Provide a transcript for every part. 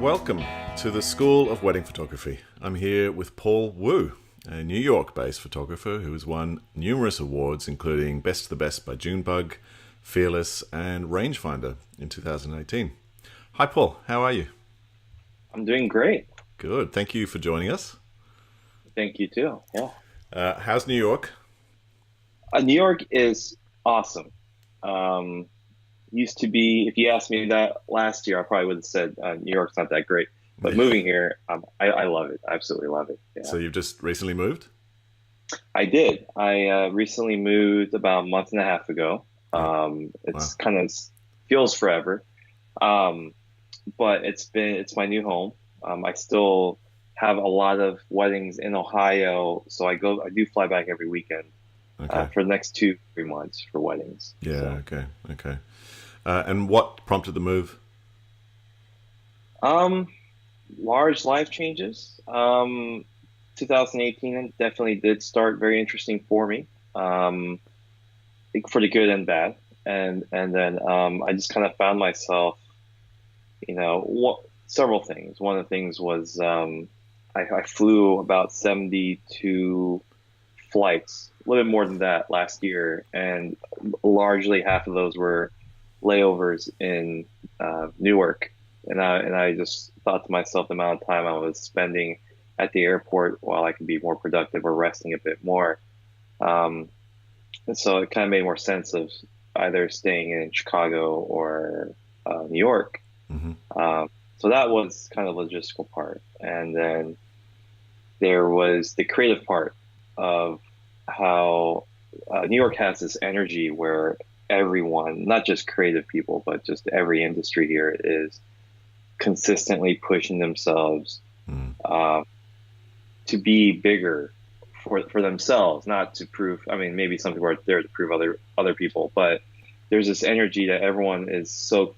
Welcome to the School of Wedding Photography. I'm here with Paul Wu, a New York-based photographer who has won numerous awards, including Best of the Best by Junebug, Fearless, and Rangefinder in 2018. Hi, Paul. How are you? I'm doing great. Good. Thank you for joining us. Thank you too. Yeah. How's New York? New York is awesome. Used to be, if you asked me that last year, I probably would have said New York's not that great. But moving here, I love it. I absolutely love it. Yeah. So you've just recently moved? I did. I recently moved about a month and a half ago. It's kind of feels forever, but it's my new home. I still have a lot of weddings in Ohio, so I do fly back every weekend for the next 2-3 months for weddings. Yeah. So. Okay. And what prompted the move? Large life changes. 2018 definitely did start very interesting for me. I think for the good and bad. And then I just kind of found myself, several things. One of the things was I flew about 72 flights, a little bit more than that last year, and largely half of those were layovers in Newark. And I just thought to myself the amount of time I was spending at the airport while I could be more productive or resting a bit more. And so it kind of made more sense of either staying in Chicago or New York. Mm-hmm. So that was kind of the logistical part. And then there was the creative part of how New York has this energy where everyone, not just creative people, but just every industry here is consistently pushing themselves to be bigger for themselves, not to prove. I mean, maybe some people are there to prove other people, but there's this energy that everyone is so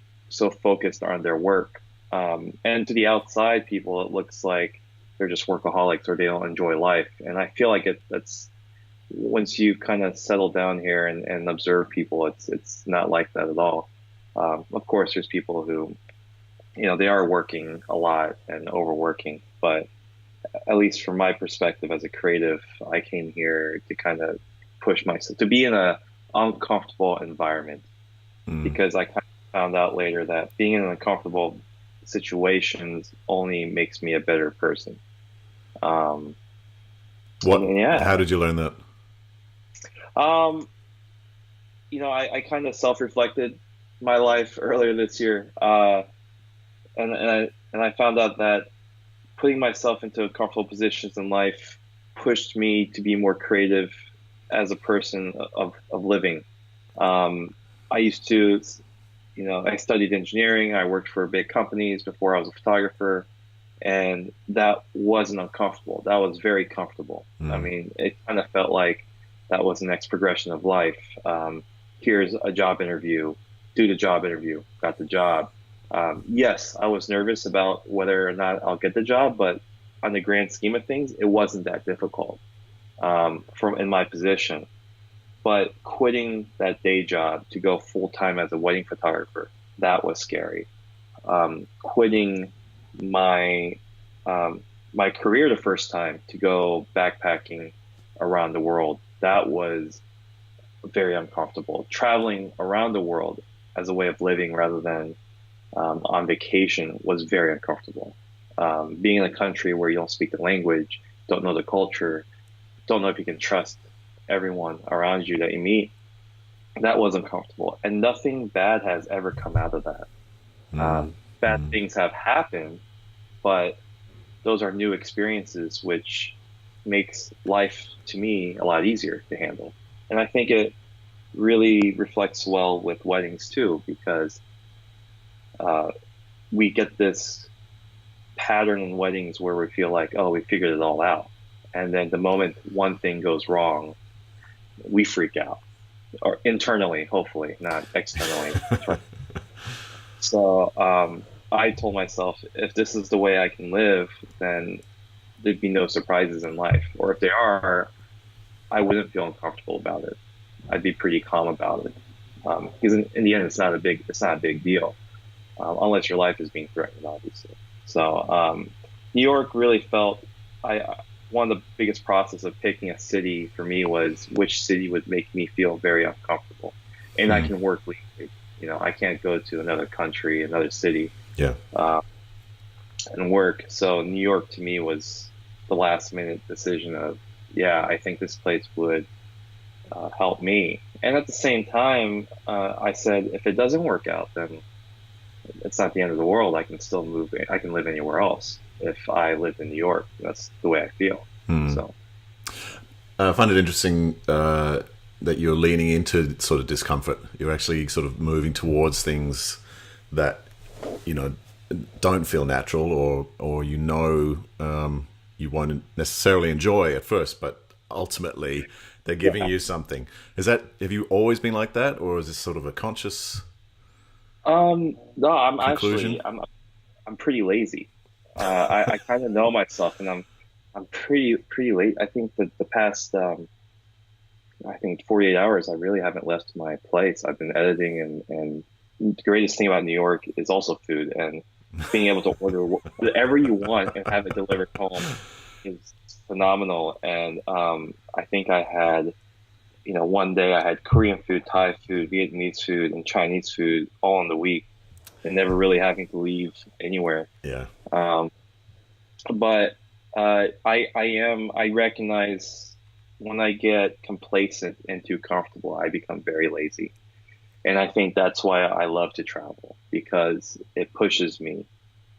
focused on their work. And to the outside people, it looks like they're just workaholics or they don't enjoy life. And I feel like that's once you kind of settle down here and observe people, it's not like that at all. Of course, there's people who, they are working a lot and overworking, but at least from my perspective as a creative, I came here to kind of push myself to be in a uncomfortable environment because I kind of found out later that being in uncomfortable situations only makes me a better person. How did you learn that? I kind of self-reflected my life earlier this year, and I found out that putting myself into comfortable positions in life pushed me to be more creative as a person of living. I used to, I studied engineering. I worked for big companies before I was a photographer, and that wasn't uncomfortable. That was very comfortable. I mean, it kind of felt like that was the next progression of life. Here's a job interview, do the job interview, got the job. Yes, I was nervous about whether or not I'll get the job, but on the grand scheme of things, it wasn't that difficult in my position. But quitting that day job to go full time as a wedding photographer, that was scary. Quitting my career the first time to go backpacking around the world, that was very uncomfortable. Traveling around the world as a way of living rather than on vacation was very uncomfortable. Being in a country where you don't speak the language, don't know the culture, don't know if you can trust everyone around you that you meet, that was uncomfortable. And nothing bad has ever come out of that. Bad things have happened, but those are new experiences, which makes life, to me, a lot easier to handle. And I think it really reflects well with weddings too, because we get this pattern in weddings where we feel like, oh, we figured it all out. And then the moment one thing goes wrong, we freak out. Or internally, hopefully, not externally. So I told myself, if this is the way I can live, then there'd be no surprises in life. Or if there are, I wouldn't feel uncomfortable about it. I'd be pretty calm about it. Because in the end, it's not a big deal, unless your life is being threatened, obviously. So New York really felt I one of the biggest process of picking a city for me was which city would make me feel very uncomfortable, and I Hmm. can work legally. I can't go to another country, another city, Yeah. uh, and work. So New York to me was the last minute decision of, yeah, I think this place would help me. And at the same time, I said, if it doesn't work out, then it's not the end of the world. I can still move. I can live anywhere else if I lived in New York. That's the way I feel. Hmm. So, I find it interesting that you're leaning into sort of discomfort. You're actually sort of moving towards things that you know don't feel natural, or you won't necessarily enjoy at first, but ultimately they're giving yeah. you something. Have you always been like that, or is this sort of a conscious No, I'm conclusion? actually I'm pretty lazy. I kind of know myself, and I'm pretty late. I think that the past I think 48 hours, I really haven't left my place. I've been editing, and the greatest thing about New York is also food, and being able to order whatever you want and have it delivered home is phenomenal. And I think I had, one day I had Korean food, Thai food, Vietnamese food, and Chinese food all in the week, and never really having to leave anywhere. Yeah. Um, but I recognize when I get complacent and too comfortable, I become very lazy. And I think that's why I love to travel because it pushes me.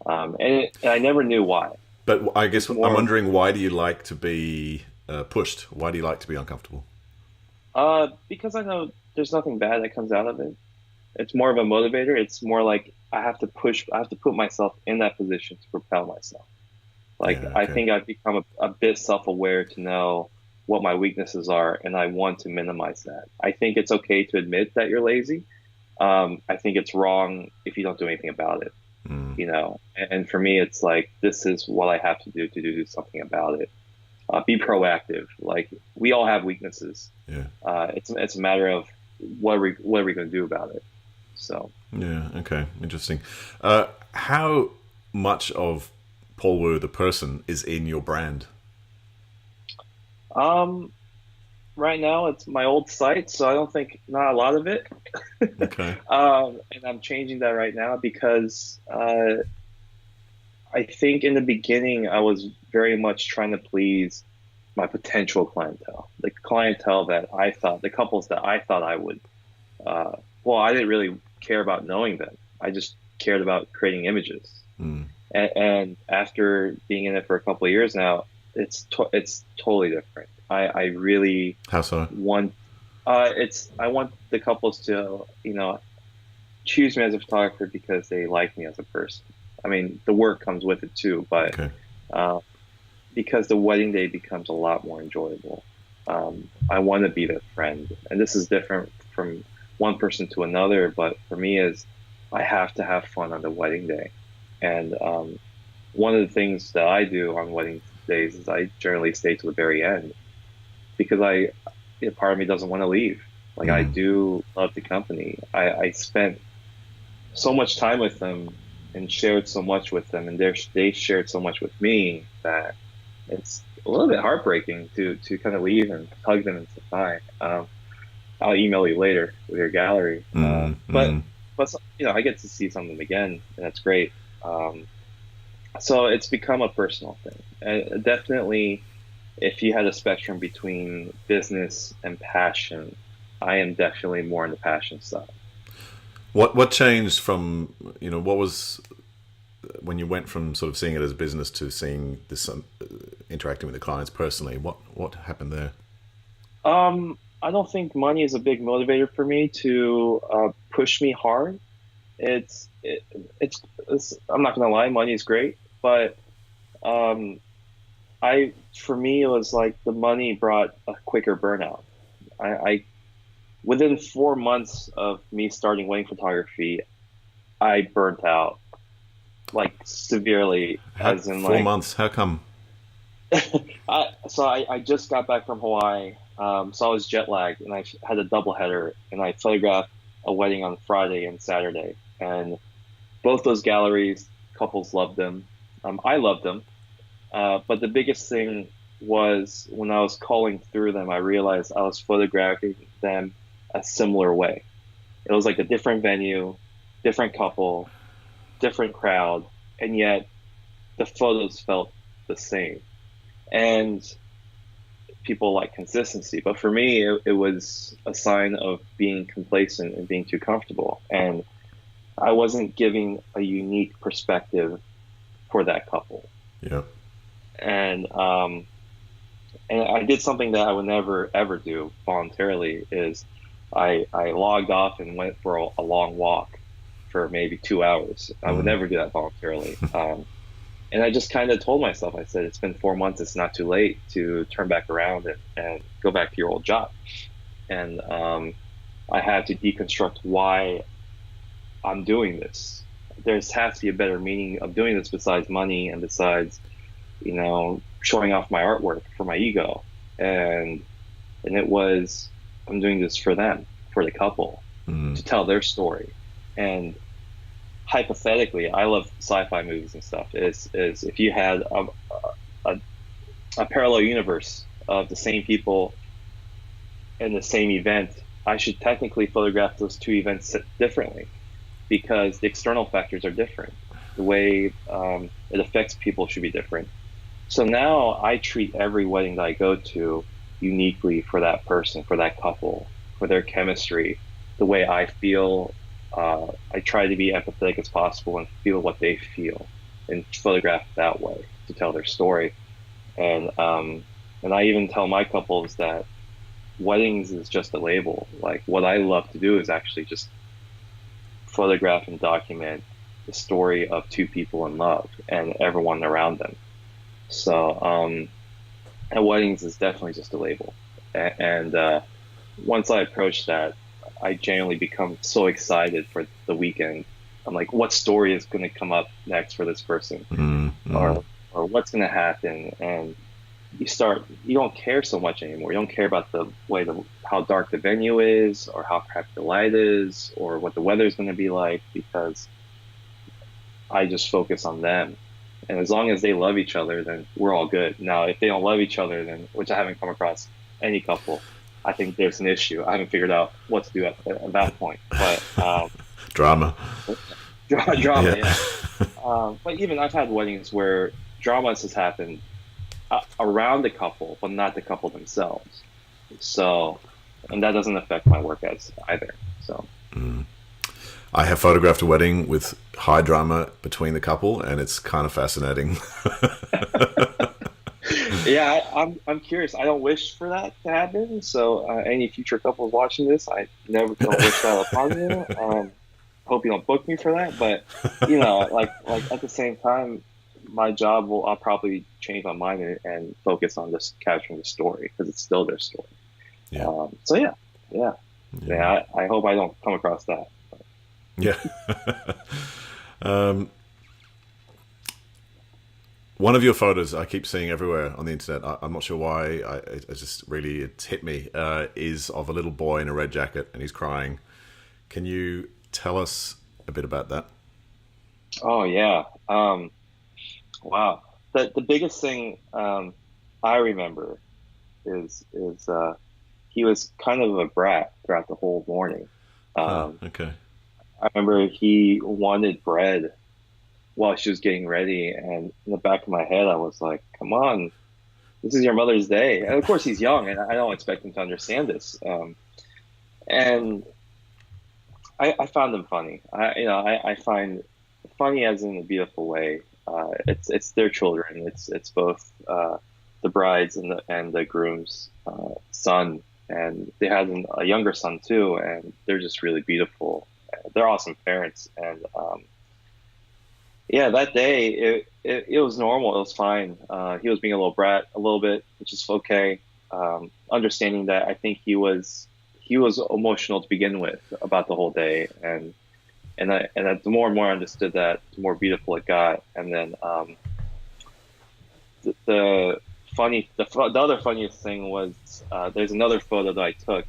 And I never knew why. But I guess It's I'm more wondering, why do you like to be pushed? Why do you like to be uncomfortable? because I know there's nothing bad that comes out of it. It's more of a motivator. It's more like I have to put myself in that position to propel myself. Like Yeah. I Okay. think I've become a bit self-aware to know what my weaknesses are, and I want to minimize that. I think it's okay to admit that you're lazy. I think it's wrong if you don't do anything about it. Mm. And for me, it's like this is what I have to do something about it. Be proactive. Like we all have weaknesses. Yeah. It's a matter of what are we going to do about it. So. Yeah. Okay. Interesting. How much of Paul Wu the person is in your brand? Um, right now it's my old site, so I don't think not a lot of it. Okay. And I'm changing that right now because I think in the beginning I was very much trying to please my potential clientele, the clientele that I thought, the couples that I thought I would. Well, I didn't really care about knowing them. I just cared about creating images. Mm. And after being in it for a couple of years now, it's totally different. I really How so? want I want the couples to choose me as a photographer because they like me as a person. I mean, the work comes with it too, but Okay. uh, because the wedding day becomes a lot more enjoyable. I want to be their friend, and this is different from one person to another. But for me, is I have to have fun on the wedding day, and one of the things that I do on wedding days is I generally stay to the very end because part of me doesn't want to leave. Like I Mm. do love the company. I spent so much time with them and shared so much with them, and they shared so much with me that it's a little bit heartbreaking to kind of leave and hug them and say bye. I'll email you later with your gallery. Mm. But Mm. but I get to see some of them again, and that's great. So it's become a personal thing. And definitely, if you had a spectrum between business and passion, I am definitely more on the passion side. What changed from what was when you went from sort of seeing it as business to seeing this interacting with the clients personally? What happened there? I don't think money is a big motivator for me to push me hard. It's it, it's I'm not gonna lie, money is great, but um, for me it was like the money brought a quicker burnout. I within 4 months of me starting wedding photography, I burnt out like severely, as in Four like months? How come? I just got back from Hawaii, so I was jet lagged, and I had a double header, and I photographed a wedding on Friday and Saturday, and both those galleries, couples loved them. I loved them, but the biggest thing was when I was calling through them, I realized I was photographing them a similar way. It was like a different venue, different couple, different crowd, and yet the photos felt the same. And people like consistency, but for me, it was a sign of being complacent and being too comfortable. And I wasn't giving a unique perspective for that couple. Yeah. And I did something that I would never ever do voluntarily is I logged off and went for a long walk for maybe 2 hours. I would never do that voluntarily. And I just kind of told myself, I said, it's been 4 months. It's not too late to turn back around and go back to your old job. And I had to deconstruct why I'm doing this. There has to be a better meaning of doing this besides money and besides, showing off my artwork for my ego. And it was, I'm doing this for them, for the couple, to tell their story. And hypothetically, I love sci-fi movies and stuff, is if you had a parallel universe of the same people in the same event, I should technically photograph those two events differently because the external factors are different. The way it affects people should be different. So now I treat every wedding that I go to uniquely for that person, for that couple, for their chemistry, the way I feel. I try to be empathetic as possible and feel what they feel and photograph it that way to tell their story. And I even tell my couples that weddings is just a label. Like what I love to do is actually just photograph and document the story of two people in love and everyone around them. So, and weddings is definitely just a label. And once I approach that, I genuinely become so excited for the weekend. I'm like, what story is going to come up next for this person, or what's going to happen? And you don't care so much anymore. You don't care about how dark the venue is, or how cracked the light is, or what the weather is going to be like, because I just focus on them. And as long as they love each other, then we're all good. Now, if they don't love each other, then, which I haven't come across any couple, I think there's an issue. I haven't figured out what to do at that point. But drama. Drama, yeah. But even I've had weddings where drama has happened around the couple, but not the couple themselves. So, and that doesn't affect my work as either. So. I have photographed a wedding with high drama between the couple, and it's kind of fascinating. Yeah, I'm curious. I don't wish for that to happen. So any future couples watching this, I never don't wish that upon you. Hope you don't book me for that. But like at the same time, my job I'll probably change my mind and focus on just capturing the story because it's still their story. Yeah. So yeah. I hope I don't come across that. Yeah. One of your photos I keep seeing everywhere on the internet, I'm not sure why, it's hit me, is of a little boy in a red jacket and he's crying. Can you tell us a bit about that? Oh, yeah. Wow. The biggest thing I remember is he was kind of a brat throughout the whole morning. Okay. I remember he wanted bread while she was getting ready, and in the back of my head, I was like, "Come on, this is your Mother's Day." And of course, he's young, and I don't expect him to understand this. And I found him funny. I find funny as in a beautiful way. It's their children. It's both the bride's and the groom's son, and they had a younger son too, and they're just really beautiful. They're awesome parents, and that day it was normal. It was fine. He was being a little brat a little bit, which is okay. Understanding that I think he was emotional to begin with about the whole day, and the more and more I understood that, the more beautiful it got. And then the other funniest thing was there's another photo that I took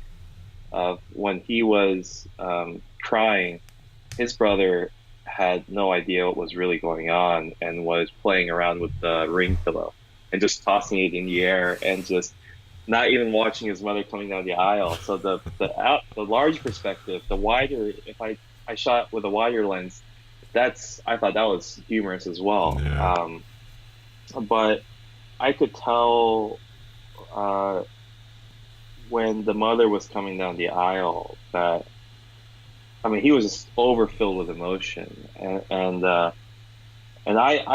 of when he was crying. His brother had no idea what was really going on and was playing around with the ring pillow and just tossing it in the air and just not even watching his mother coming down the aisle. So the large perspective, the wider, if I shot with a wider lens, I thought that was humorous as well. Yeah. But I could tell uh, when the mother was coming down the aisle that, I mean, he was just overfilled with emotion, and I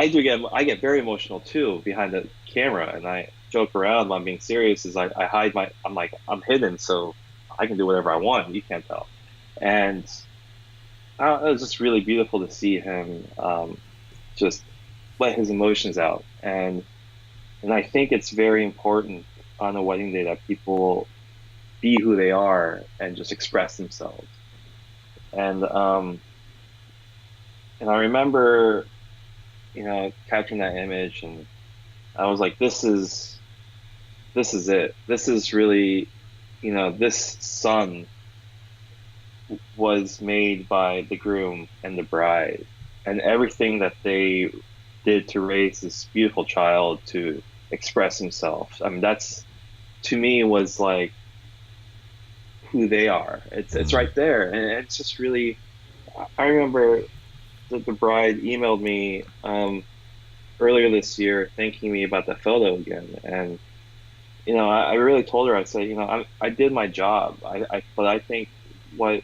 get very emotional too behind the camera, and I joke around when I'm being serious. Is I hide I'm like I'm hidden, so I can do whatever I want. You can't tell, and it was just really beautiful to see him just let his emotions out, and I think it's very important on a wedding day that people be who they are and just express themselves. And and I remember, capturing that image, and I was like, this is it. This is really, this son was made by the groom and the bride, and everything that they did to raise this beautiful child to express himself. I mean, that's to me was like who they are. It's right there, and it's just really. I remember the bride emailed me earlier this year thanking me about the photo again, and I really told her, I said, I did my job. But I think what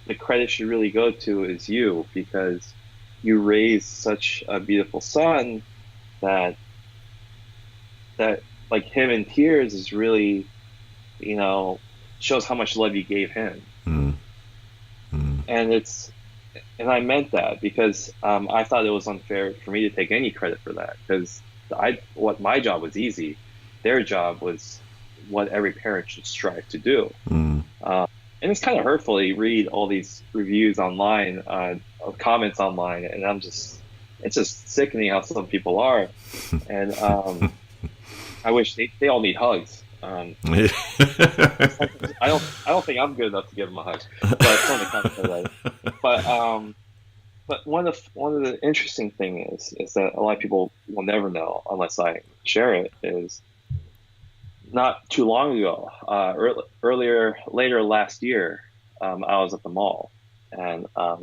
the credit should really go to is you, because you raised such a beautiful son that like him in tears is really, shows how much love you gave him. Mm. Mm. And I meant that because I thought it was unfair for me to take any credit for that, because what my job was easy, their job was what every parent should strive to do. Mm. And it's kind of hurtful to read all these reviews online, comments online, and it's just sickening how some people are. And I wish they all need hugs. I don't think I'm good enough to give them a hug, but from the concept. But one of the interesting thing is that a lot of people will never know unless I share it. Is not too long ago, later last year, I was at the mall, and I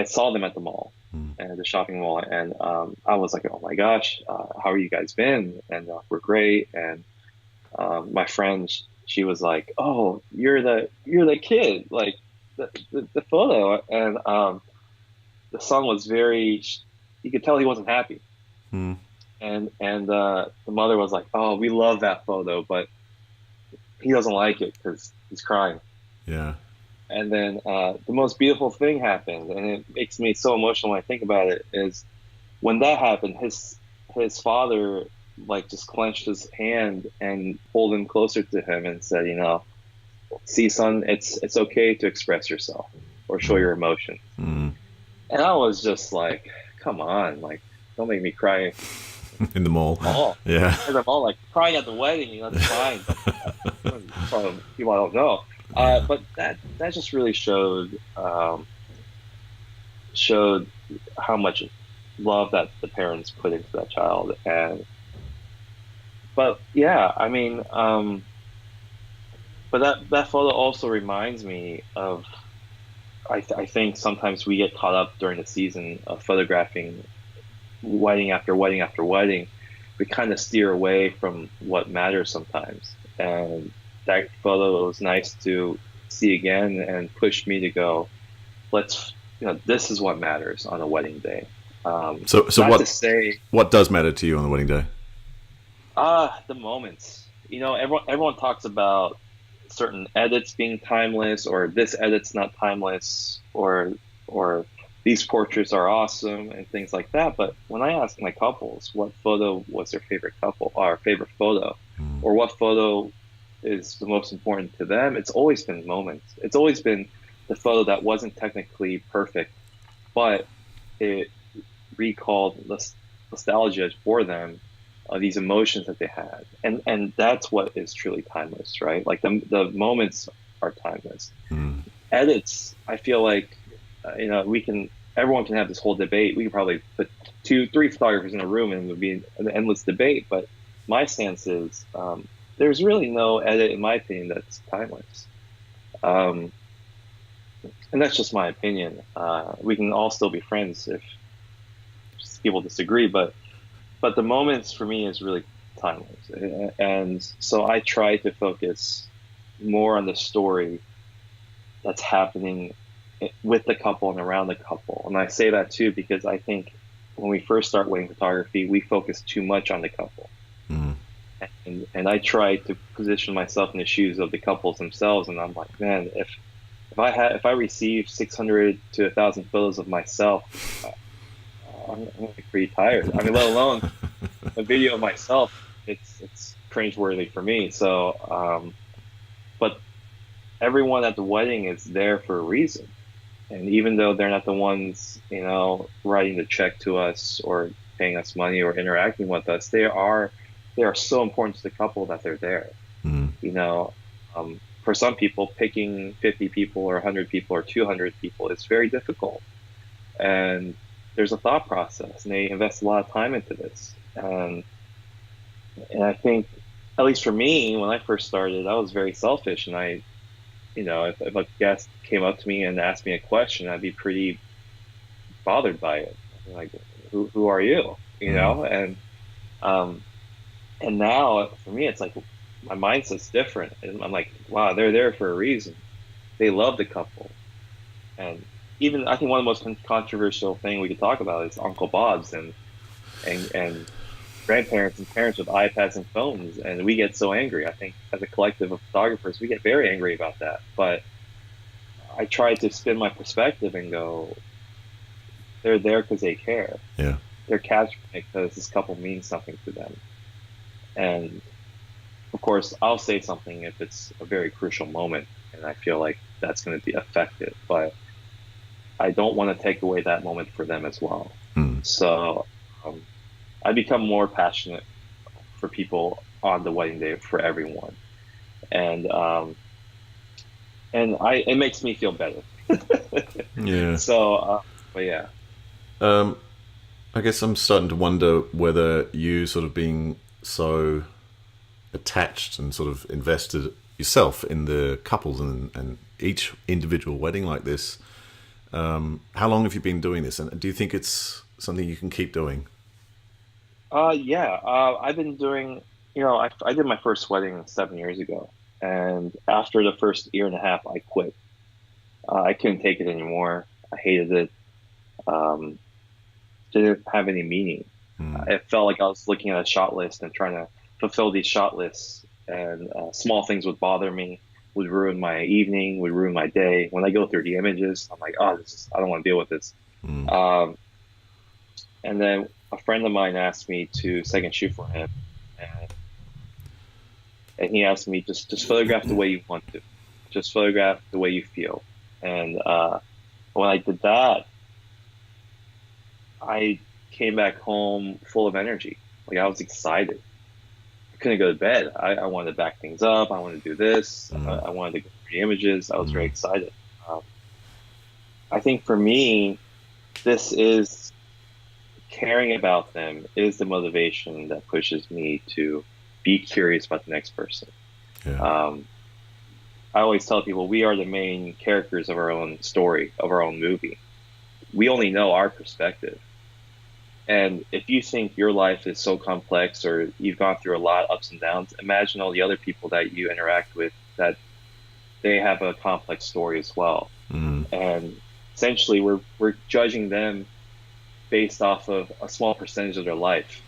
saw them at the mall, and the shopping mall, and I was like, oh my gosh, how are you guys been? And we're great. And my friend, she was like, oh, you're the kid, like the photo, and the son was you could tell he wasn't happy. Mm. And the mother was like, oh, we love that photo, but he doesn't like it because he's crying. Yeah. And then the most beautiful thing happened, and it makes me so emotional when I think about it, is when that happened, his father like just clenched his hand and pulled him closer to him and said, see, son, it's okay to express yourself or show your emotion. Mm. And I was just like, come on, like, don't make me cry. In the mall. Yeah. In the mall, like crying at the wedding, that's fine. From people I don't know. But that just really showed how much love that the parents put into that child. But yeah, I mean, but that photo also reminds me of. I think sometimes we get caught up during the season of photographing wedding after wedding after wedding. We kind of steer away from what matters sometimes, and that photo was nice to see again and pushed me to go, this is what matters on a wedding day. So what does matter to you on the wedding day? The moments. Everyone talks about certain edits being timeless, or this edit's not timeless, or these portraits are awesome and things like that. But when I ask my couples what photo was their favorite favorite photo, or what photo is the most important to them, it's always been moments. It's always been the photo that wasn't technically perfect, but it recalled nostalgia for them, these emotions that they had, and that's what is truly timeless, right? Like the moments are timeless. Edits, I feel like everyone can have this whole debate. We could probably put two, three photographers in a room and it would be an endless debate. But my stance is, there's really no edit, in my opinion, that's timeless. Um, and that's just my opinion. We can all still be friends if people disagree, but the moments for me is really timeless. And so I try to focus more on the story that's happening with the couple and around the couple. And I say that too because I think when we first start wedding photography, we focus too much on the couple. Mm. And I try to position myself in the shoes of the couples themselves, and I'm like, man, if I receive 600 to 1,000 photos of myself, I'm gonna be pretty tired. I mean, let alone a video of myself, it's cringeworthy for me. So, but everyone at the wedding is there for a reason, and even though they're not the ones, writing the check to us or paying us money or interacting with us, they are so important to the couple that they're there. Mm. For some people, picking 50 people or 100 people or 200 people is very difficult, and there's a thought process, and they invest a lot of time into this. And I think, at least for me, when I first started, I was very selfish, and if a guest came up to me and asked me a question, I'd be pretty bothered by it. Like, who are you? Mm. And now for me, it's like my mindset's different, and I'm like, wow, they're there for a reason. They love the couple, and even I think one of the most controversial thing we could talk about is Uncle Bob's and grandparents and parents with iPads and phones, and we get so angry. I think as a collective of photographers, we get very angry about that. But I try to spin my perspective and go, they're there because they care. Yeah. They're capturing it because this couple means something to them. And of course, I'll say something if it's a very crucial moment and I feel like that's going to be effective, but I don't want to take away that moment for them as well. Mm. So I become more passionate for people on the wedding day for everyone, and it makes me feel better. Yeah. So, but yeah. Um, I guess I'm starting to wonder whether you sort of being so attached and sort of invested yourself in the couples and each individual wedding like this. How long have you been doing this, and do you think it's something you can keep doing? Yeah. I've been doing. I did my first wedding 7 years ago, and after the first year and a half, I quit. I couldn't take it anymore. I hated it. Um, didn't have any meaning. Mm. It felt like I was looking at a shot list and trying to fulfill these shot lists, and small things would bother me, would ruin my evening, would ruin my day. When I go through the images, I'm like, oh, I don't want to deal with this. Mm. Um, and then a friend of mine asked me to second shoot for him, and, and he asked me just photograph the way you want to, just photograph the way you feel. And when I did that, I came back home full of energy. Like I was excited. I couldn't go to bed. I wanted to back things up. I wanted to do this. Mm. I wanted to go through the images. I was very Mm. excited. Um, I think for me, this is caring about them is the motivation that pushes me to be curious about the next person. Yeah. Um, I always tell people we are the main characters of our own story, of our own movie. We only know our perspective. And if you think your life is so complex or you've gone through a lot of ups and downs, imagine all the other people that you interact with that they have a complex story as well. Mm. And essentially we're judging them based off of a small percentage of their life.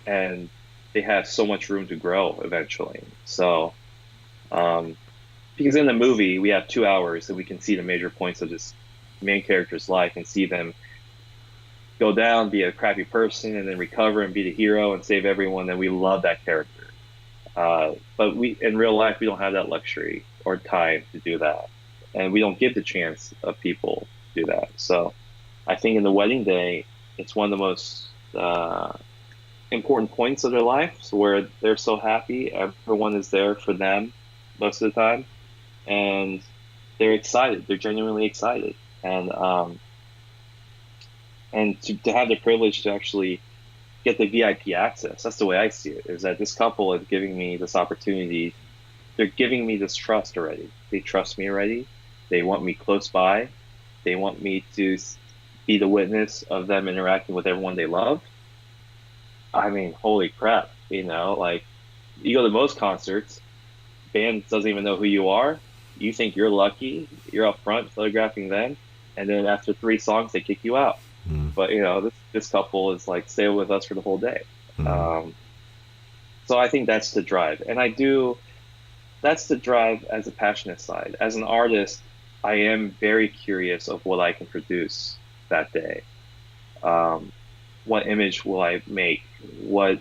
And they have so much room to grow eventually. So because in the movie we have 2 hours and we can see the major points of this main character's life and see them go down, be a crappy person, and then recover and be the hero and save everyone, then we love that character. But we, in real life, we don't have that luxury or time to do that, and we don't give the chance of people to do that. So, I think in the wedding day, it's one of the most important points of their life, where they're so happy, everyone is there for them most of the time, and they're excited. They're genuinely excited. and to have the privilege to actually get the VIP access. That's the way I see it. Is that this couple is giving me this opportunity. They're giving me this trust already. They trust me already. They want me close by. They want me to be the witness of them interacting with everyone they love. I mean, holy crap! Like you go to most concerts, band doesn't even know who you are. You think you're lucky. You're up front photographing them, and then after 3 songs, they kick you out. Mm. But this couple is like stay with us for the whole day. Mm. Um, so I think that's the drive, and I do. That's the drive as a passionate side. As an artist, I am very curious of what I can produce that day. Um, what image will I make? What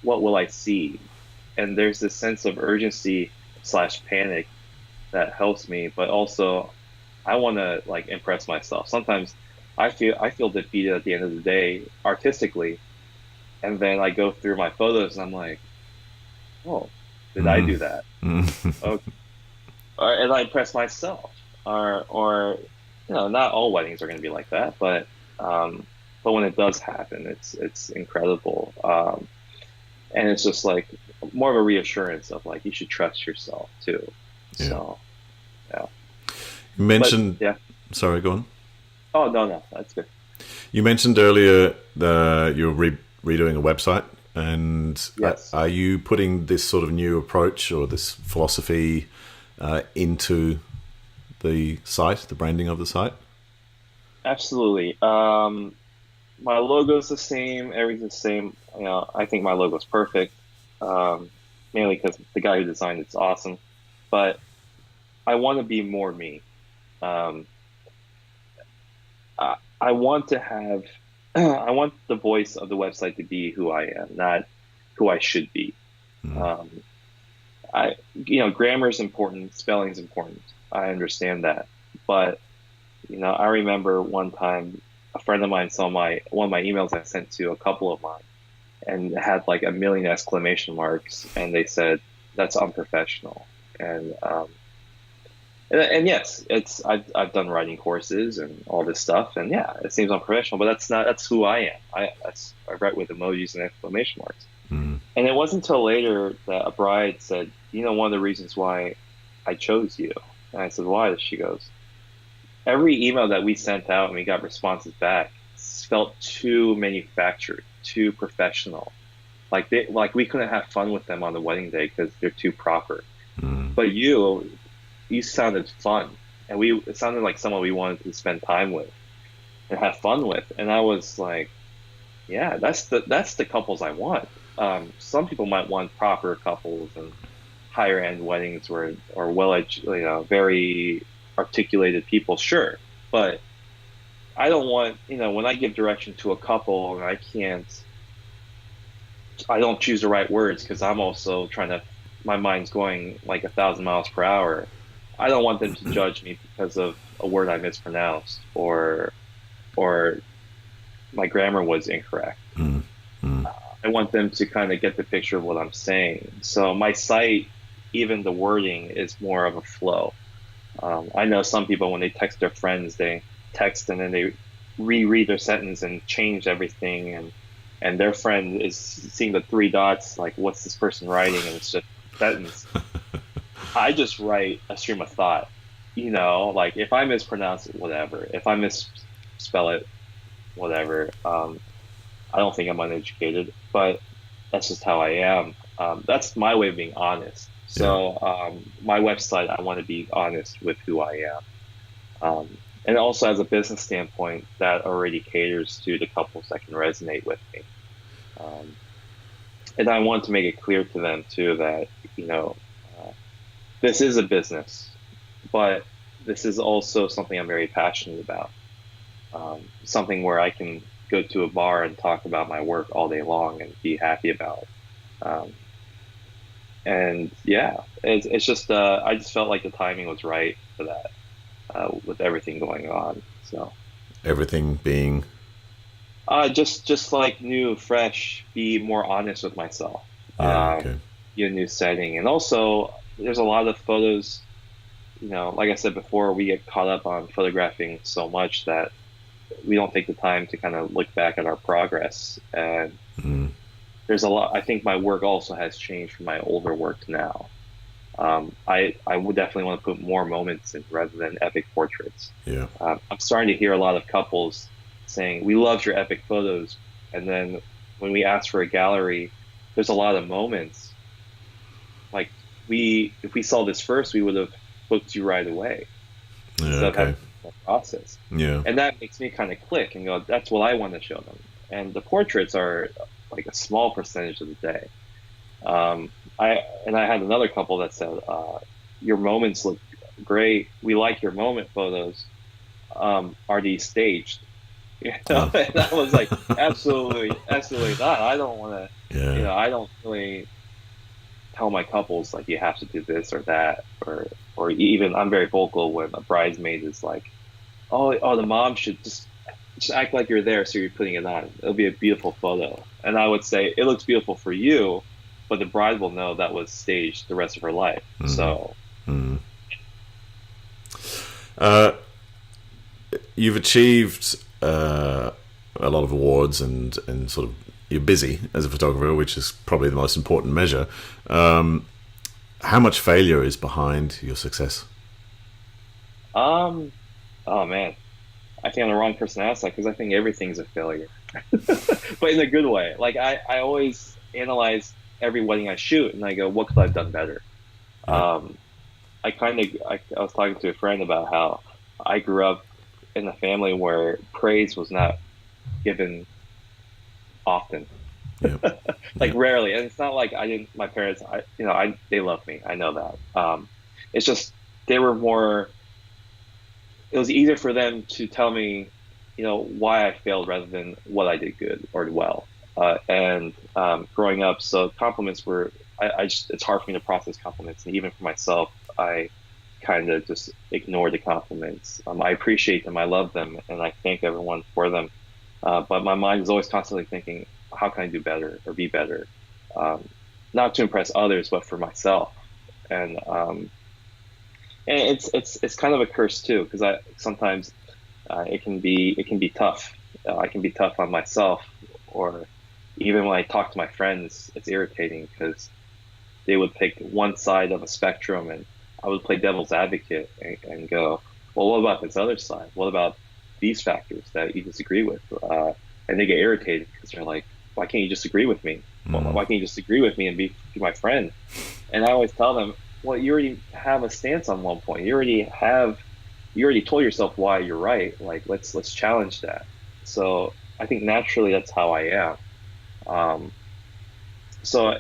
will I see? And there's this sense of urgency slash panic that helps me, but also I want to like impress myself. Sometimes I feel defeated at the end of the day artistically, and then I go through my photos and I'm like, oh, did I Mm. do that? Mm. Oh, and I impress myself. Or not all weddings are going to be like that, but when it does happen, it's incredible. And it's just like more of a reassurance of like you should trust yourself too. Yeah. So yeah, You but mentioned. yeah. Sorry, go on. Oh no, that's good. You mentioned earlier you're redoing a website, and Yes, are you putting this sort of new approach or this philosophy into the site, the branding of the site? absolutely. My logo's the same. Everything's the same. I think my logo's perfect. Um, Mainly because the guy who designed it's awesome. But I want to be more me. Um, I want to have, I want the voice of the website to be who I am, not who I should be. Mm. Um, grammar is important, spelling is important. I understand that, but I remember one time a friend of mine saw one of my emails I sent to a couple of mine, and it had like a million exclamation marks, and they said that's unprofessional. And yes, I've done writing courses and all this stuff, and yeah, it seems unprofessional, but that's who I am. I write with emojis and exclamation marks. Mm. And it wasn't until later that a bride said, one of the reasons why I chose you. And I said, why? She goes, every email that we sent out and we got responses back felt too manufactured, too professional. Like we couldn't have fun with them on the wedding day because they're too proper. Mm. But you sounded fun, and it sounded like someone we wanted to spend time with and have fun with. And I was like, yeah, that's the couples I want. Some people might want proper couples and higher end weddings where or very articulated people, sure. But I don't want, when I give direction to a couple and I don't choose the right words because I'm also my mind's going like 1,000 miles per hour. I don't want them to judge me because of a word I mispronounced or my grammar was incorrect. Mm. Mm. I want them to kind of get the picture of what I'm saying. So my site, even the wording is more of a flow. I know some people when they text their friends, they text and then they reread their sentence and change everything, and their friend is seeing the 3 dots, like what's this person writing, and it's just a sentence. I just write a stream of thought. Like if I mispronounce it, whatever. If I misspell it, whatever. I don't think I'm uneducated, but that's just how I am. That's my way of being honest. Yeah. So my website, I want to be honest with who I am. And also as a business standpoint, that already caters to the couples that can resonate with me. Um, and I want to make it clear to them too that, this is a business, but this is also something I'm very passionate about. Something where I can go to a bar and talk about my work all day long and be happy about it. Um, and yeah, it's just I just felt like the timing was right for that with everything going on. So Everything being. just like new, fresh, be more honest with myself. Yeah. Okay. Get a new setting, and also there's a lot of photos like I said before, we get caught up on photographing so much that we don't take the time to kind of look back at our progress. And Mm. there's a lot. I think my work also has changed from my older work now. I would definitely want to put more moments in rather than epic portraits. Yeah. I'm starting to hear a lot of couples saying, "We loved your epic photos," and then when we ask for a gallery, there's a lot of moments. Like if we saw this first, we would have booked you right away Yeah. instead of Okay. having a process. Yeah. And that makes me kind of click and go, "That's what I want to show them." And the portraits are like a small percentage of the day. I had another couple that said, "Your moments look great. We like your moment photos. Are these staged?" Oh. And I was like, "Absolutely, absolutely not. I don't want to. Yeah. I don't really tell my couples like you have to do this or that, or even I'm very vocal when a bridesmaid is like, oh, the mom should just act like you're there, so you're putting it on. It'll be a beautiful photo." And I would say it looks beautiful for you, but the bride will know that was staged the rest of her life. Mm. So, Mm. Uh, you've achieved a lot of awards, and sort of you're busy as a photographer, which is probably the most important measure. How much failure is behind your success? um, oh man, I think I'm the wrong person to ask that because I think everything's a failure, but in a good way. Like I always analyze every wedding I shoot, and I go, what could I have done better? Yeah. Um, I was talking to a friend about how I grew up in a family where praise was not given often, Yeah. like Yeah. rarely. And it's not like I didn't, my parents, they love me. I know that. It's just, they were more, it was easier for them to tell me, why I failed rather than what I did good or well. And growing up, so compliments were, I just, it's hard for me to process compliments. And even for myself, I kind of just ignore the compliments. I appreciate them, I love them, and I thank everyone for them. But my mind is always constantly thinking, how can I do better or be better? Um, Not to impress others, but for myself. And it's kind of a curse too, because I sometimes it can be tough. I can be tough on myself, or even when I talk to my friends, it's irritating because they would pick one side of a spectrum, and I would play devil's advocate and go, well, what about this other side? What about these factors that you disagree with? And they get irritated because they're like, why can't you just agree with me? Well, Mm. why can't you just agree with me and be my friend? And I always tell them, well, you already have a stance on one point. You already told yourself why you're right. Like, let's challenge that. So I think naturally that's how I am. Um, so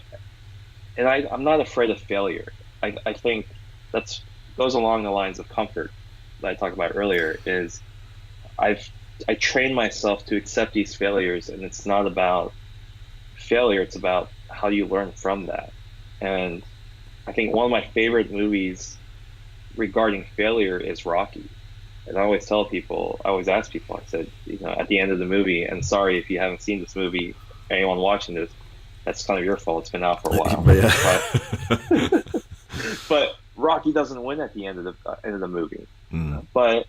and I'm not afraid of failure. I think that's goes along the lines of comfort that I talked about earlier. Is I've I train myself to accept these failures, and it's not about failure. It's about how you learn from that. And I think one of my favorite movies regarding failure is Rocky. And I always ask people, I said, at the end of the movie, and sorry if you haven't seen this movie, anyone watching this, that's kind of your fault. It's been out for a while. But But yeah. but Rocky doesn't win at the end of the movie. Mm. But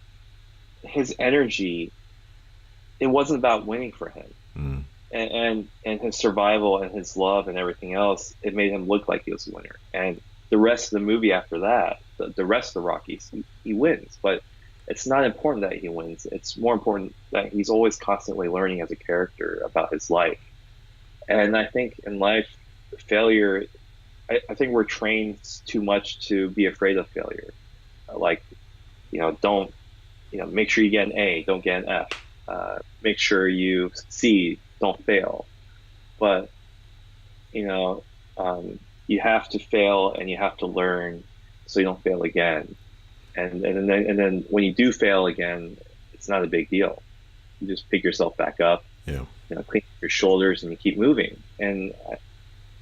his energy, it wasn't about winning for him. Mm. And his survival and his love and everything else, it made him look like he was a winner. And the rest of the movie after that, the rest of the Rockies, he wins. But it's not important that he wins. It's more important that he's always constantly learning as a character about his life. And I think in life, failure, I think we're trained too much to be afraid of failure. Like, don't, make sure you get an A, don't get an F. Make sure you succeed, don't fail. But, you know, you have to fail and you have to learn so you don't fail again. And then when you do fail again, it's not a big deal. You just pick yourself back up, Yeah. clean up your shoulders, and you keep moving. And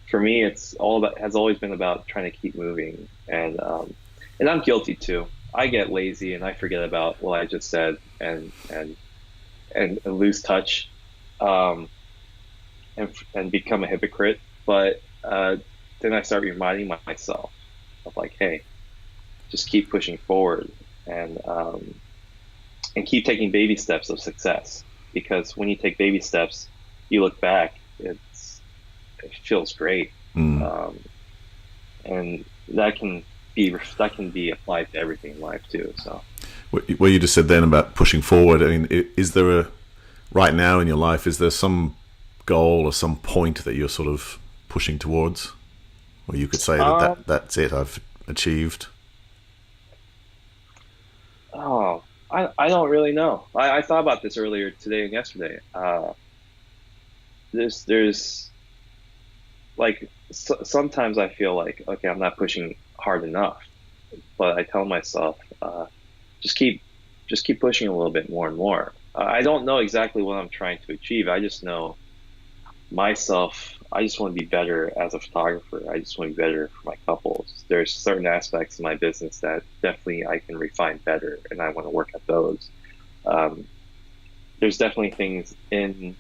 for me, it's all about has always been about trying to keep moving. And I'm guilty too. I get lazy and I forget about what I just said and lose touch, um, and become a hypocrite. But then I start reminding myself of like, hey, just keep pushing forward and keep taking baby steps of success. Because when you take baby steps, you look back, it feels great, Mm. um, and that can be applied to everything in life too. So, What you just said then about pushing forward. I mean, is there a right now in your life? Is there some goal or some point that you're sort of pushing towards, or you could say um, that's it. I've achieved. oh, I don't really know. I thought about this earlier today and yesterday. There's like sometimes I feel like, okay, I'm not pushing hard enough, but I tell myself, just keep just keep pushing a little bit more and more. I don't know exactly what I'm trying to achieve. I just know myself. I just want to be better as a photographer. I just want to be better for my couples. There's certain aspects of my business that definitely I can refine better, and I want to work at those. Um, there's definitely things in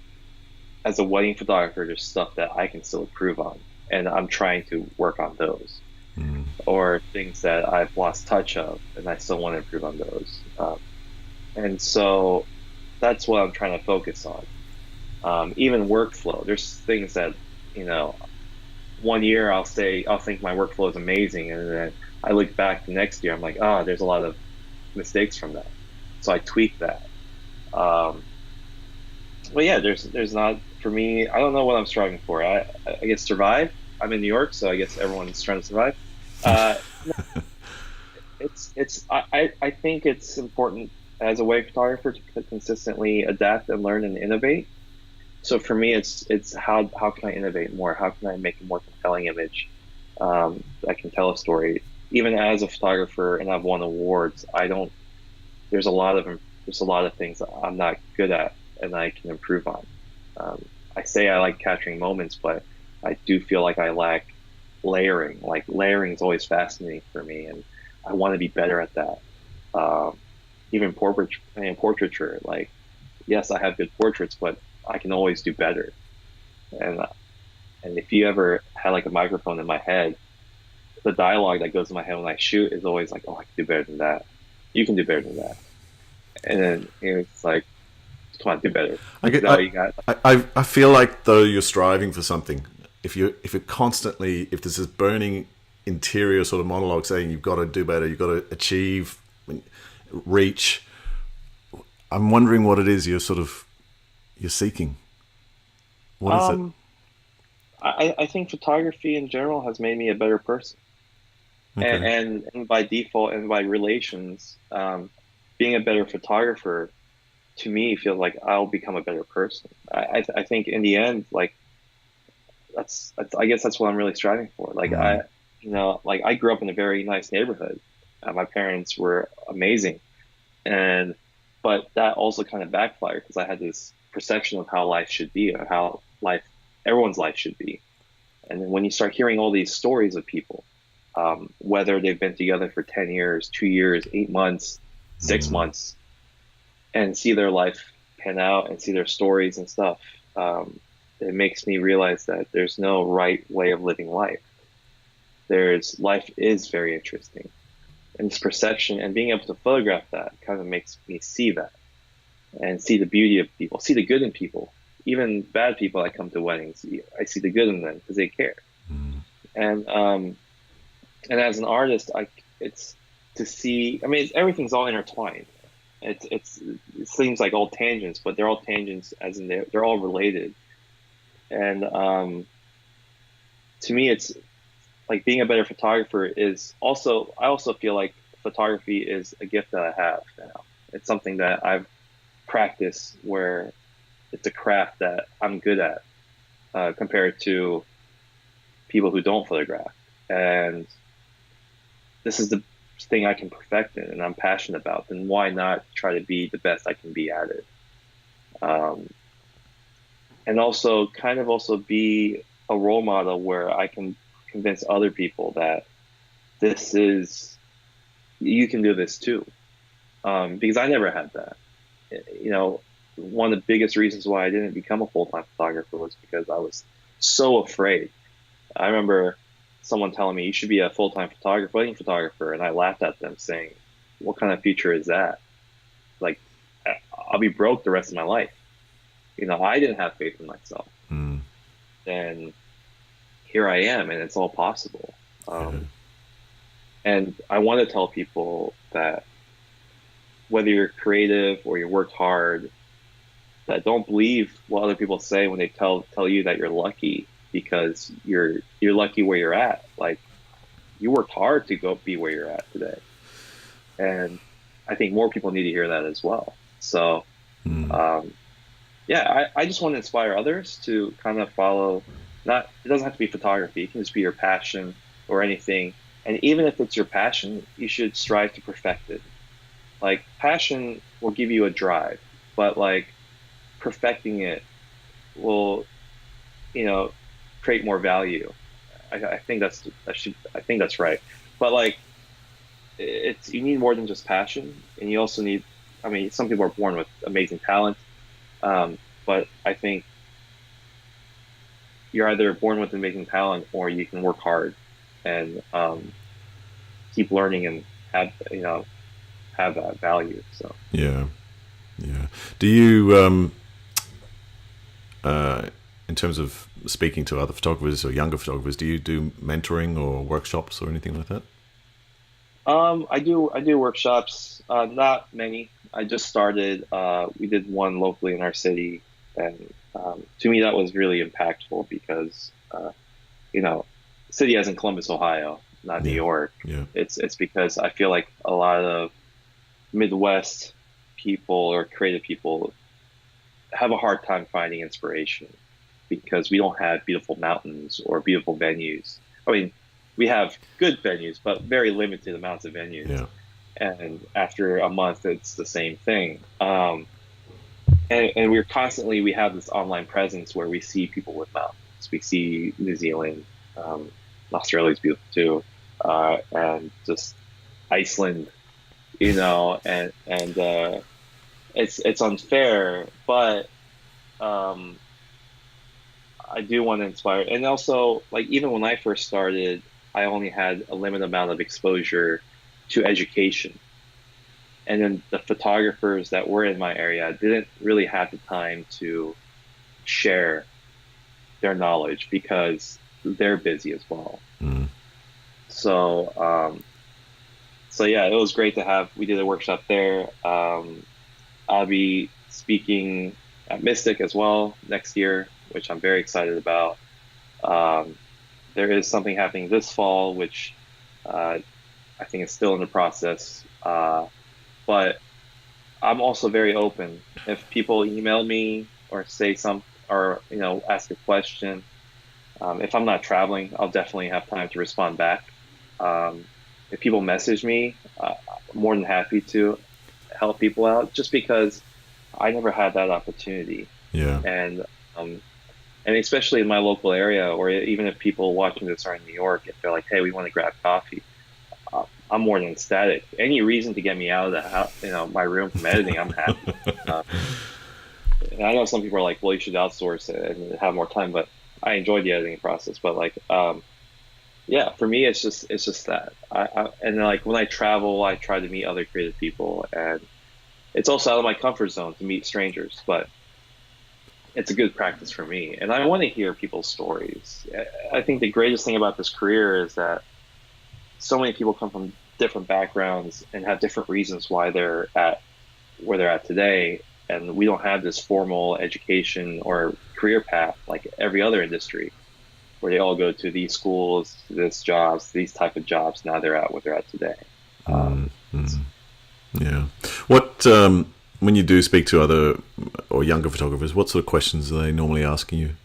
as a wedding photographer. There's stuff that I can still improve on, and I'm trying to work on those. Mm. Or things that I've lost touch of, and I still want to improve on those. And so that's what I'm trying to focus on. Even workflow, there's things that, you know, one year I'll think my workflow is amazing, and then I look back the next year, I'm like, oh, there's a lot of mistakes from that. So I tweak that. Um, but yeah, there's not for me. I don't know what I'm striving for. I guess survive. I'm in New York, so I guess everyone's trying to survive. Uh, I think it's important as a wedding photographer to consistently adapt and learn and innovate. So for me, it's how can I innovate more? How can I make a more compelling image that can tell a story? Even as a photographer, and I've won awards, I don't. There's a lot of things that I'm not good at, and I can improve on. Um, I say I like capturing moments, but I do feel like I lack layering. Like layering is always fascinating for me, and I want to be better at that. Um, even portraiture, like yes, I have good portraits, but I can always do better. And and if you ever had like a microphone in my head, the dialogue that goes in my head when I shoot is always like, oh, I can do better than that. You can do better than that. And then it's like, come on, do better. I Is get. that all you got? I feel like though you're striving for something. If it constantly if there's this burning interior sort of monologue saying you've got to do better, you've got to achieve, reach. I'm wondering what it is you're seeking. What is it? Um, I think photography in general has made me a better person. Okay. And by default and by relations, being a better photographer to me feels like I'll become a better person. I think in the end, like that's I guess that's what I'm really striving for. Like Mm. like I grew up in a very nice neighborhood. My parents were amazing, and but that also kind of backfired because I had this perception of how life should be or how life everyone's life should be. And then when you start hearing all these stories of people, whether they've been together for 10 years, 2 years, 8 months, six Mm. months, and see their life pan out and see their stories and stuff, it makes me realize that there's no right way of living life. There's life is very interesting. And this perception and being able to photograph that kind of makes me see that and see the beauty of people, see the good in people. Even bad people that come to weddings, I see the good in them because they care. Mm. And as an artist, it's to see. I mean, everything's all intertwined. It seems like all tangents, but they're all tangents as in they're all related. And to me, it's like being a better photographer is also. I also feel like photography is a gift that I have now. It's something that I've practiced where it's a craft that I'm good at compared to people who don't photograph. And this is the thing I can perfect in and I'm passionate about, then why not try to be the best I can be at it? Um, and also kind of also be a role model where I can convince other people that this is, you can do this too. Because I never had that. You know, one of the biggest reasons why I didn't become a full-time photographer was because I was so afraid. I remember someone telling me you should be a full-time photographer, wedding photographer, and I laughed at them saying, "What kind of future is that? Like, I'll be broke the rest of my life." I didn't have faith in myself. Mm. And here I am, and it's all possible. Yeah. And I want to tell people that whether you're creative or you worked hard, that don't believe what other people say when they tell you that you're lucky, because you're lucky where you're at. Like, you worked hard to go be where you're at today. And I think more people need to hear that as well. So, yeah, I just want to inspire others to kind of follow, it doesn't have to be photography. It can just be your passion or anything. And even if it's your passion, you should strive to perfect it. Like, passion will give you a drive, but like perfecting it will, create more value. I think I think that's right. But like, you need more than just passion, and you also need. I mean, some people are born with amazing talent, but I think you're either born with amazing talent, or you can work hard and keep learning and have that value. So Yeah. Do you, in terms of speaking to other photographers or younger photographers, do you do mentoring or workshops or anything like that? I do workshops, not many. I just started. We did one locally in our city, and to me that was really impactful because the city as in Columbus, Ohio, not New Yeah. York. Yeah. It's because I feel like a lot of Midwest people or creative people have a hard time finding inspiration because we don't have beautiful mountains or beautiful venues. I mean, we have good venues, but very limited amounts of venues. Yeah. And after a month, it's the same thing. And we have this online presence where we see people with mountains. We see New Zealand, Australia is beautiful too, and just Iceland, and it's unfair, but I do want to inspire. And also, like, even when I first started, I only had a limited amount of exposure to education. And then the photographers that were in my area didn't really have the time to share their knowledge because they're busy as well. Mm. So yeah, it was great to have. We did a workshop there. I'll be speaking at Mystic as well next year, which I'm very excited about. There is something happening this fall, which I think is still in the process. But I'm also very open. If people email me or say or ask a question, if I'm not traveling, I'll definitely have time to respond back. If people message me, I'm more than happy to help people out, just because I never had that opportunity. Yeah. And especially in my local area, or even if people watching this are in New York, if they're like, "Hey, we want to grab coffee," I'm more than ecstatic. Any reason to get me out of the house, my room from editing, I'm happy. And I know some people are like, "Well, you should outsource it and have more time," but I enjoy the editing process. But like, yeah, for me, it's just that. And then, like, when I travel, I try to meet other creative people, and it's also out of my comfort zone to meet strangers, but it's a good practice for me. And I want to hear people's stories. I think the greatest thing about this career is that so many people come from different backgrounds and have different reasons why they're at where they're at today. And we don't have this formal education or career path like every other industry, where they all go to these schools, these jobs, these type of jobs. Now they're at where they're at today. Yeah. What, when you do speak to other or younger photographers, what sort of questions are they normally asking you?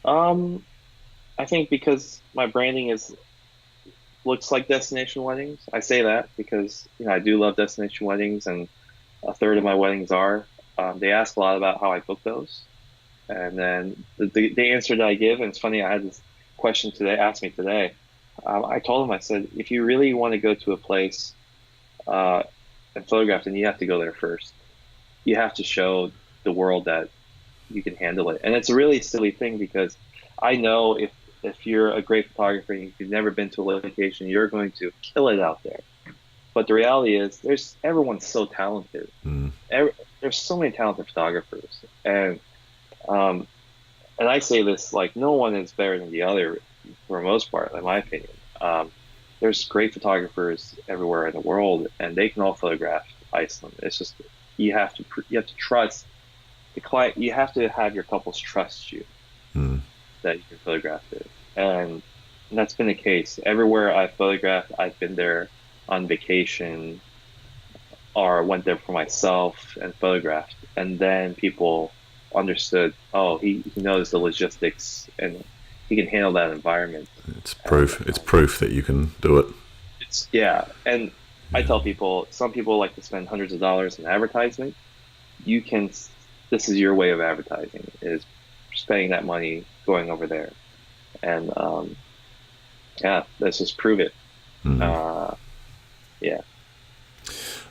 I think because my branding looks like destination weddings. I say that because I do love destination weddings, and a third of my weddings are. They ask a lot about how I book those, and then the answer that I give. And it's funny, I had this question asked me today. I told them, I said, if you really want to go to a place and photograph, then you have to go there first. You have to show the world that you can handle it. And it's a really silly thing, because I know if you're a great photographer and you've never been to a location, you're going to kill it out there. But the reality is, everyone's so talented. Mm. There's so many talented photographers, um, and I say this like no one is better than the other for the most part, in my opinion. There's great photographers everywhere in the world, and they can all photograph Iceland. It's just you have to trust the client. You have to have your couples trust you Mm. that you can photograph it, and that's been the case everywhere I've photographed. I've been there on vacation or went there for myself and photographed, and then people understood. Oh, he knows the logistics and he can handle that environment. It's And proof. It's proof that you can do it. it's yeah, and I Yeah. tell people, some people like to spend hundreds of dollars in advertisement. You can, this is your way of advertising, is spending that money going over there, and yeah, let's just prove it. Mm. Uh, yeah.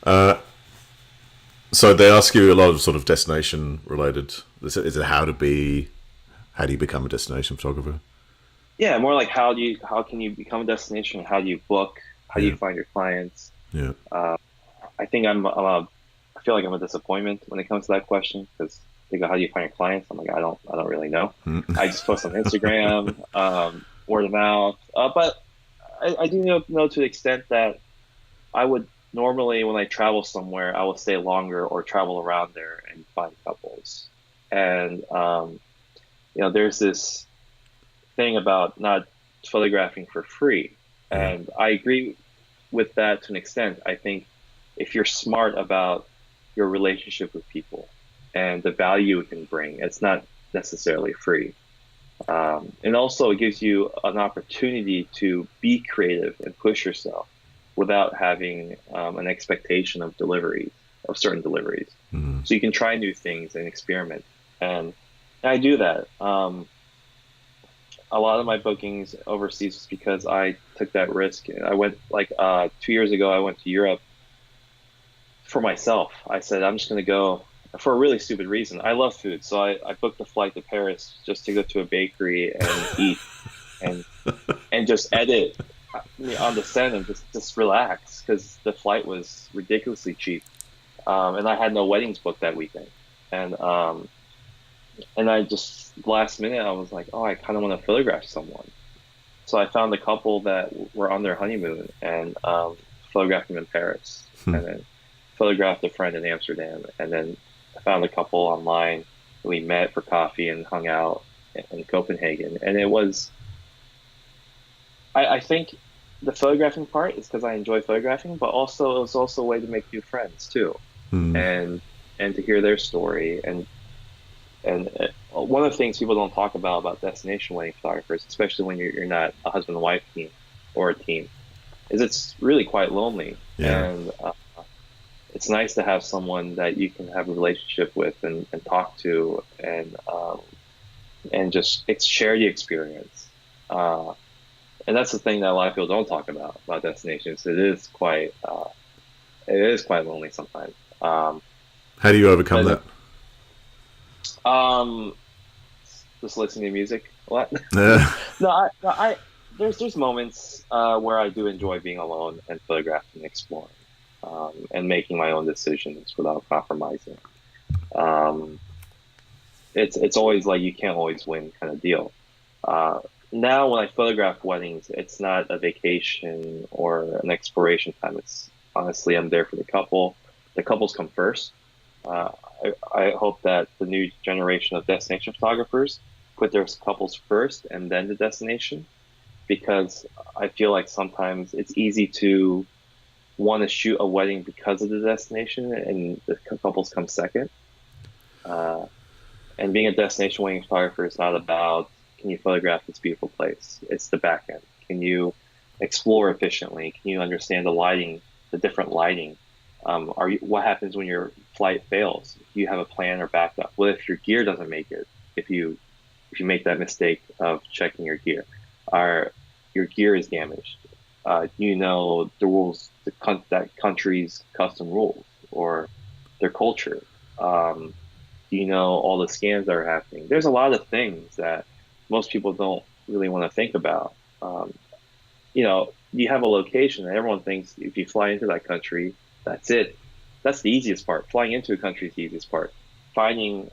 Uh, so they ask you a lot of sort of destination related. Is it how to be? How do you become a destination photographer? Yeah, more like how can you become a destination? How do you book? How do Yeah. you find your clients? Yeah. Uh, I think I feel like I'm a disappointment when it comes to that question because they go, "How do you find your clients?" I'm like, I don't really know. Mm. I just post on Instagram, word of mouth. But I do know to the extent that I would normally, when I travel somewhere, I will stay longer or travel around there and find couples. And there's this thing about not photographing for free. Yeah. And I agree with that to an extent. I think if you're smart about your relationship with people and the value it can bring, it's not necessarily free. And also, it gives you an opportunity to be creative and push yourself without having an expectation of deliveries, of certain deliveries. Mm. So you can try new things and experiment. And I do that. A lot of my bookings overseas was because I took that risk. I went like 2 years ago. I went to Europe for myself. I said I'm just going to go for a really stupid reason. I love food, so I booked a flight to Paris just to go to a bakery and eat and just edit on the send and just relax because the flight was ridiculously cheap, and I had no weddings booked that weekend, and I just last minute I was like, oh, I kind of want to photograph someone. So I found a couple that were on their honeymoon and photographed them in Paris, Hmm. and then photographed a friend in Amsterdam, and then I found a couple online. We met for coffee and hung out in Copenhagen, and it was. I think the photographing part is because I enjoy photographing, but also it was also a way to make new friends too, Hmm. and to hear their story and one of the things people don't talk about destination wedding photographers, especially when you're not a husband and wife team or a team, is it's really quite lonely. Yeah. And it's nice to have someone that you can have a relationship with and talk to and just share the experience. And that's the thing that a lot of people don't talk about destinations. It is quite lonely sometimes. How do you overcome But that? um, just listening to music a lot. Yeah. No, there's moments where I do enjoy being alone and photographing, exploring, and making my own decisions without compromising. Um, it's always like you can't always win kind of deal. Uh, Now when I photograph weddings, it's not a vacation or an exploration time. It's honestly I'm there for the couple. The couples come first. Uh, I hope that the new generation of destination photographers put their couples first and then the destination, because I feel like sometimes it's easy to want to shoot a wedding because of the destination and the couples come second. Uh, and being a destination wedding photographer is not about can you photograph this beautiful place. It's the back end. Can you explore efficiently? Can you understand the lighting, the different lighting? What happens when your flight fails? Do you have a plan or backup? What if your gear doesn't make it? If you make that mistake of checking your gear, or your gear is damaged, you know the rules, that country's custom rules or their culture. You know all the scams that are happening. There's a lot of things that most people don't really want to think about. You know, you have a location and everyone thinks if you fly into that country, that's it. That's the easiest part. Flying into a country is the easiest part. Finding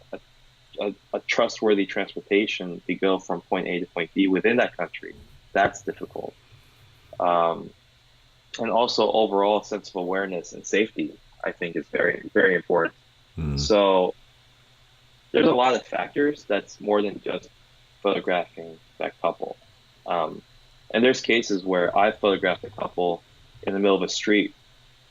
a trustworthy transportation to go from point A to point B within that country, that's difficult. Um, and also overall sense of awareness and safety, I think is very, very important. Mm. So there's a lot of factors that's more than just photographing that couple. Um, and there's cases where I photographed a couple in the middle of a street,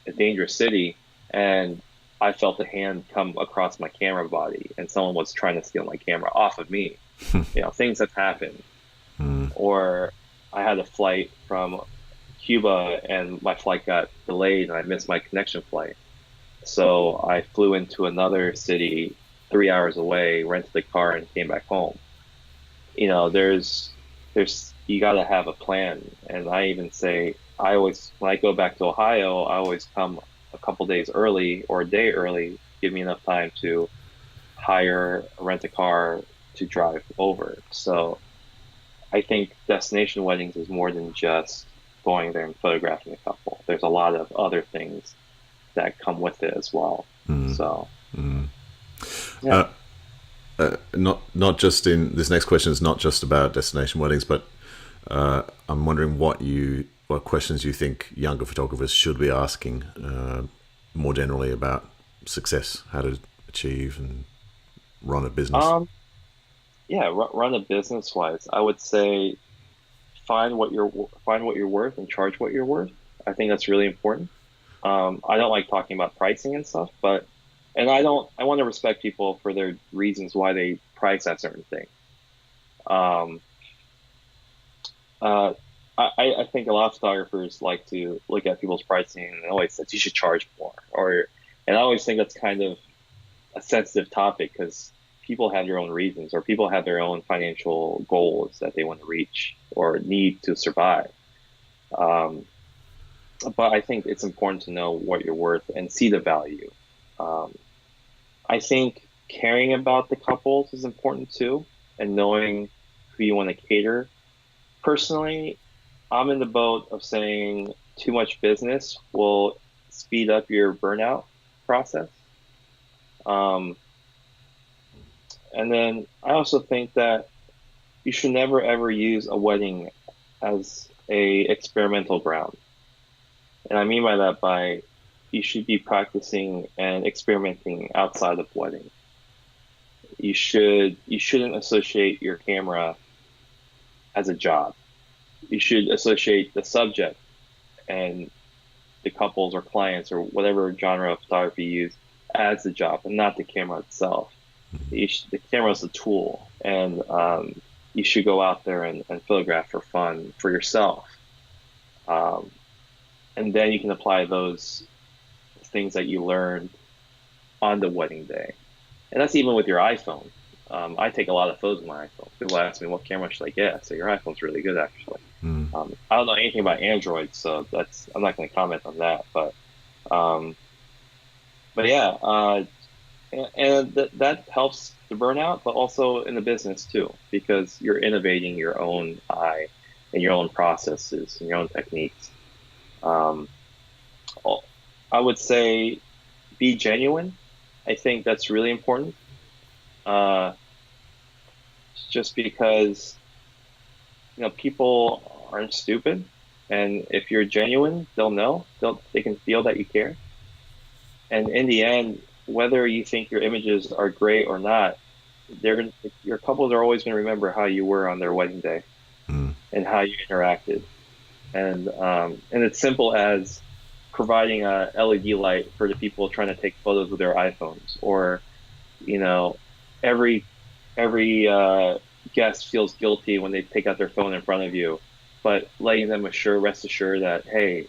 a dangerous city, and I felt a hand come across my camera body and someone was trying to steal my camera off of me. You know, things have happened. Mm. Or I had a flight from Cuba and my flight got delayed and I missed my connection flight. So I flew into another city 3 hours away, rented a car and came back home. You know, there's you got to have a plan. And I even say I always when I go back to Ohio, I always come a couple days early or a day early, give me enough time to rent a car to drive over. So I think destination weddings is more than just going there and photographing a couple. There's a lot of other things that come with it as well. Mm. So, Mm. yeah. Not just in this next question is not just about destination weddings, but I'm wondering what questions you think younger photographers should be asking more generally about success, how to achieve and run a business. Yeah, run a business wise. I would say find what you're worth and charge what you're worth. I think that's really important. I don't like talking about pricing and stuff, but and I want to respect people for their reasons why they price that certain thing. Um, uh, I think a lot of photographers like to look at people's pricing and always says you should charge more, and I always think that's kind of a sensitive topic because people have their own reasons or people have their own financial goals that they want to reach or need to survive. Um, but I think it's important to know what you're worth and see the value. Um, I think caring about the couples is important too, and knowing who you want to cater. Personally, I'm in the boat of saying too much business will speed up your burnout process. Um, and then I also think that you should never ever use a wedding as a experimental ground. And I mean by that by you should be practicing and experimenting outside of wedding. You shouldn't associate your camera as a job. You should associate the subject and the couples or clients or whatever genre of photography you use as the job and not the camera itself. The camera is a tool, and you should go out there and photograph for fun for yourself. Um, and then you can apply those things that you learned on the wedding day. And that's even with your iPhone. I take a lot of photos with my iPhone. People ask me, what camera should I get? So your iPhone's really good, actually. Mm. I don't know anything about Android, so I'm not going to comment on that. Um, but yeah, and that helps the burnout, but also in the business too, because you're innovating your own eye and your own processes and your own techniques. Um, I would say be genuine. I think that's really important. Uh, just because people aren't stupid, and if you're genuine, they'll know. They can feel that you care. And in the end, whether you think your images are great or not, your couples are always going to remember how you were on their wedding day Mm. and how you interacted. And it's simple as providing a LED light for the people trying to take photos with their iPhones, or every guest feels guilty when they take out their phone in front of you, but letting them rest assured that, hey,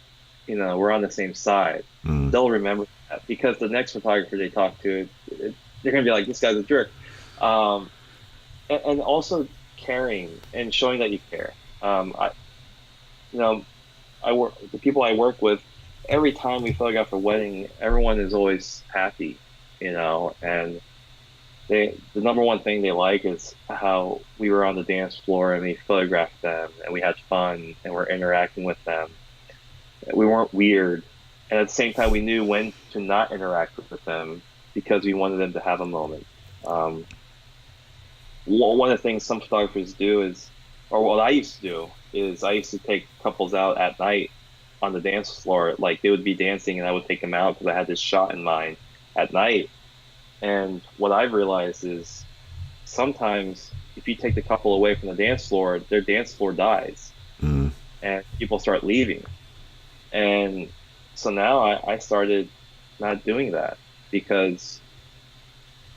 we're on the same side. Mm. They'll remember that because the next photographer they talk to, they're gonna be like, this guy's a jerk. And also caring and showing that you care. You know, the people I work with, every time we photograph a wedding, everyone is always happy, and the number one thing they like is how we were on the dance floor and we photographed them and we had fun and we're interacting with them. We weren't weird. And at the same time, we knew when to not interact with them because we wanted them to have a moment. Um, one of the things some photographers do is, or what I used to do, is I used to take couples out at night on the dance floor. Like they would be dancing and I would take them out because I had this shot in mind at night. And what I've realized is sometimes if you take the couple away from the dance floor, their dance floor dies Mm. and people start leaving. And so now I started not doing that because,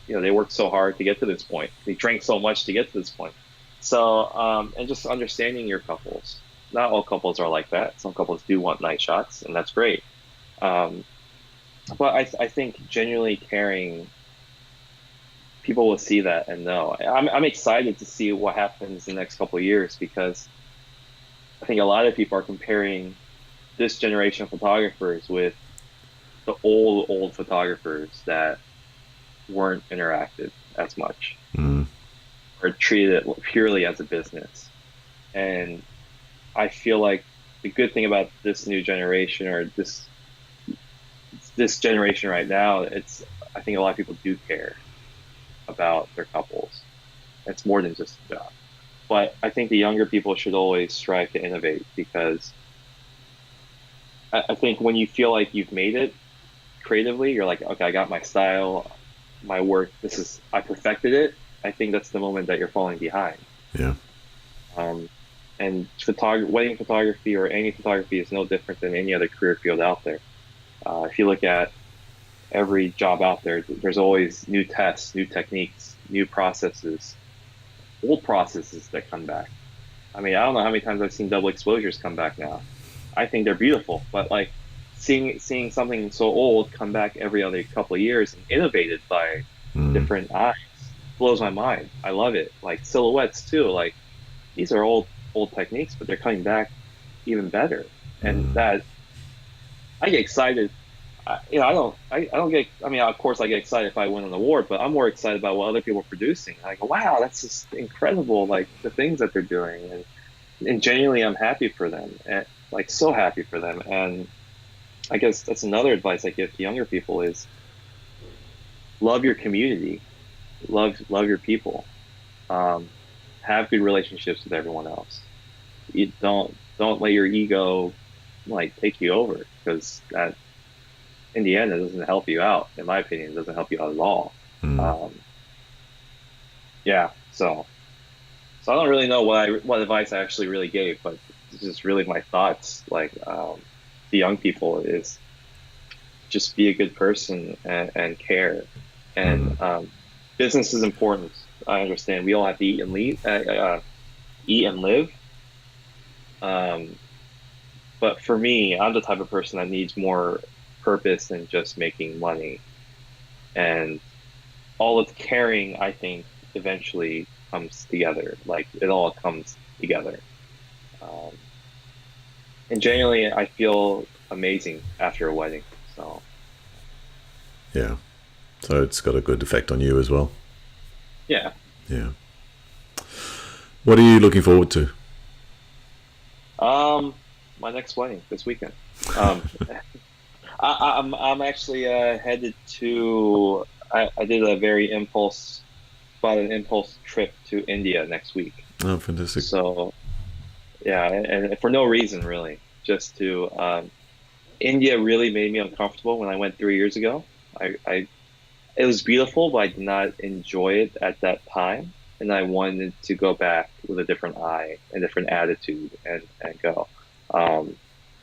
they worked so hard to get to this point. They drank so much to get to this point. So, and just understanding your couples. Not all couples are like that. Some couples do want night shots, and that's great. Um, but I think genuinely caring, people will see that and know. I'm excited to see what happens in the next couple of years because I think a lot of people are comparing this generation of photographers with the old photographers that weren't interacted as much Mm. or treated it purely as a business. And I feel like the good thing about this new generation or this generation right now, it's I think a lot of people do care about their couples. It's more than just a job. But I think the younger people should always strive to innovate because I think when you feel like you've made it creatively, you're like, okay, I got my style, my work. I perfected it. I think that's the moment that you're falling behind. Yeah. Um, and wedding photography or any photography is no different than any other career field out there. If you look at every job out there, there's always new tests, new techniques, new processes, old processes that come back. I mean, I don't know how many times I've seen double exposures come back now. I think they're beautiful, but like seeing something so old come back every other couple of years and innovated by Mm. different eyes blows my mind. I love it. Like silhouettes too. Like these are old techniques, but they're coming back even better. And Mm. that I get excited. I don't get. I mean, of course, I get excited if I win an award, but I'm more excited about what other people are producing. I go, wow, that's just incredible! Like the things that they're doing, and genuinely, I'm happy for them, and like so happy for them. And I guess that's another advice I give to younger people is love your community, love your people, um, have good relationships with everyone else. You don't let your ego like take you over because that in the end it doesn't help you out. In my opinion, it doesn't help you out at all. Mm. Um, yeah, so I don't really know what advice I actually really gave, but it's just really my thoughts. Like the young people is just be a good person and care. And Mm. business is important. I understand we all have to eat and live. Um, but for me, I'm the type of person that needs more purpose than just making money. And all of caring, I think, eventually comes together. Like it all comes together. Um, and genuinely, I feel amazing after a wedding. So Yeah. So it's got a good effect on you as well. yeah. Yeah. What are you looking forward to? Um, my next wedding this weekend. Um, I'm actually headed to. I did a very about an impulse trip to India next week. Oh, fantastic. So yeah, and for no reason really, just to India really made me uncomfortable when I went 3 years ago. I it was beautiful, but I did not enjoy it at that time, and I wanted to go back with a different eye, a different attitude, and go. Um,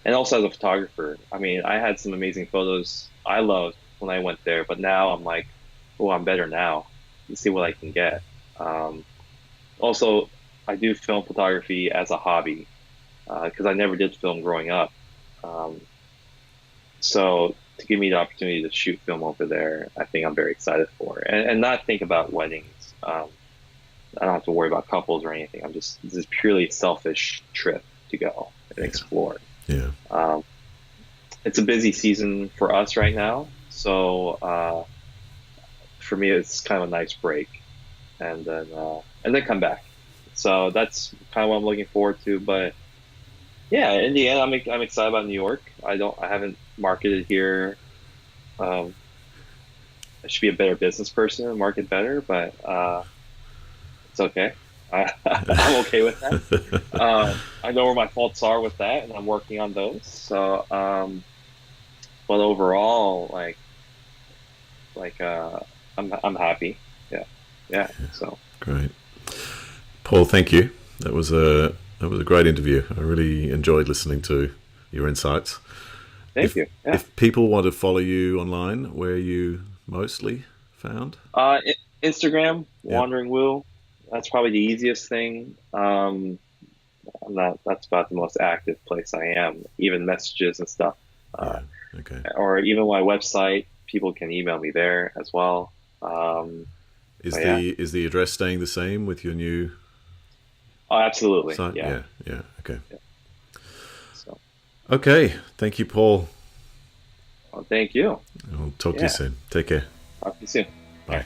and also as a photographer, I mean, I had some amazing photos I loved when I went there, but now I'm like, oh, I'm better now. Let's see what I can get. Um, Also, I do film photography as a hobby because I never did film growing up. Um, so to give me the opportunity to shoot film over there, I think I'm very excited for, and not think about weddings. I don't have to worry about couples or anything. This is purely selfish trip to go and Yeah. explore. Yeah. Um, it's a busy season for us right now, so for me, it's kind of a nice break, and then come back. So that's kind of what I'm looking forward to. But yeah, in the end, I'm excited about New York. I haven't marketed here. Um, I should be a better business person and market better, but it's okay. I'm okay with that. I know where my faults are with that, and I'm working on those. So, but overall, like I'm happy. Yeah, yeah. So Great. Paul, thank you. That was a great interview. I really enjoyed listening to your insights. thank you. Yeah. If people want to follow you online, where are you mostly found? Instagram, Yep. Wandering Woo. That's probably the easiest thing. I'm not. That's about the most active place I am. Even messages and stuff, Yeah. Okay. or even my website. People can email me there as well. Is But yeah. the address staying the same with your new Oh, absolutely. site? Yeah. Yeah. Yeah. Okay. Yeah. So, Okay. Thank you, Paul. well, thank you. I'll talk to you Yeah. soon. Take care. Talk to you soon. Bye.